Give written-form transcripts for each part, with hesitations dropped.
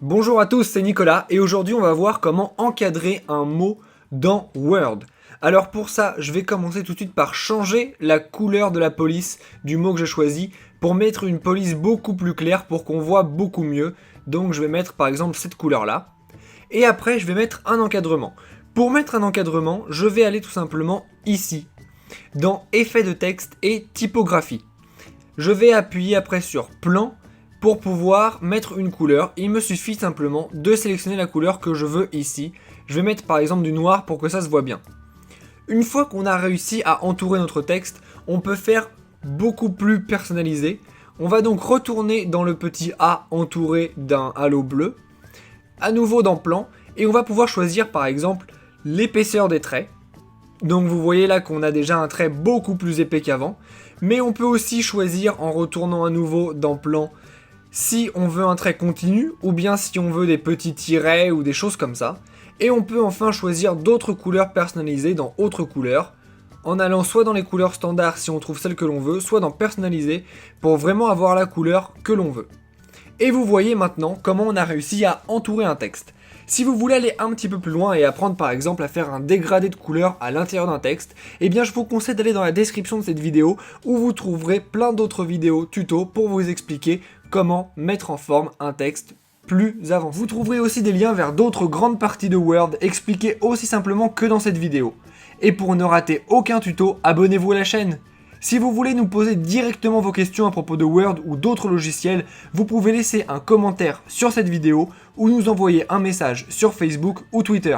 Bonjour à tous, c'est Nicolas et aujourd'hui on va voir comment encadrer un mot dans Word. Alors pour ça, je vais commencer tout de suite par changer la couleur de la police du mot que j'ai choisi pour mettre une police beaucoup plus claire pour qu'on voit beaucoup mieux. Donc je vais mettre par exemple cette couleur là. Et après je vais mettre un encadrement. Pour mettre un encadrement, je vais aller tout simplement ici, dans Effets de texte et typographie. Je vais appuyer après sur Plan pour pouvoir mettre une couleur. Il me suffit simplement de sélectionner la couleur que je veux ici. Je vais mettre par exemple du noir pour que ça se voit bien. Une fois qu'on a réussi à entourer notre texte, on peut faire beaucoup plus personnalisé. On va donc retourner dans le petit A entouré d'un halo bleu, à nouveau dans Plan, et on va pouvoir choisir par exemple l'épaisseur des traits. Donc vous voyez là qu'on a déjà un trait beaucoup plus épais qu'avant, mais on peut aussi choisir en retournant à nouveau dans Plan si on veut un trait continu ou bien si on veut des petits tirets ou des choses comme ça. Et on peut enfin choisir d'autres couleurs personnalisées dans autres couleurs, en allant soit dans les couleurs standards si on trouve celle que l'on veut, soit dans personnaliser pour vraiment avoir la couleur que l'on veut. Et vous voyez maintenant comment on a réussi à entourer un texte. Si vous voulez aller un petit peu plus loin et apprendre par exemple à faire un dégradé de couleurs à l'intérieur d'un texte, eh bien je vous conseille d'aller dans la description de cette vidéo où vous trouverez plein d'autres vidéos tutos pour vous expliquer comment mettre en forme un texte plus avancé. Vous trouverez aussi des liens vers d'autres grandes parties de Word expliquées aussi simplement que dans cette vidéo. Et pour ne rater aucun tuto, abonnez-vous à la chaîne. Si vous voulez nous poser directement vos questions à propos de Word ou d'autres logiciels, vous pouvez laisser un commentaire sur cette vidéo ou nous envoyer un message sur Facebook ou Twitter.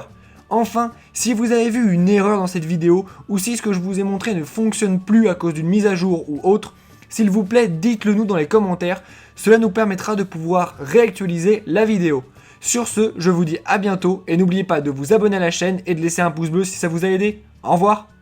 Enfin, si vous avez vu une erreur dans cette vidéo ou si ce que je vous ai montré ne fonctionne plus à cause d'une mise à jour ou autre, s'il vous plaît, dites-le nous dans les commentaires, cela nous permettra de pouvoir réactualiser la vidéo. Sur ce, je vous dis à bientôt et n'oubliez pas de vous abonner à la chaîne et de laisser un pouce bleu si ça vous a aidé. Au revoir!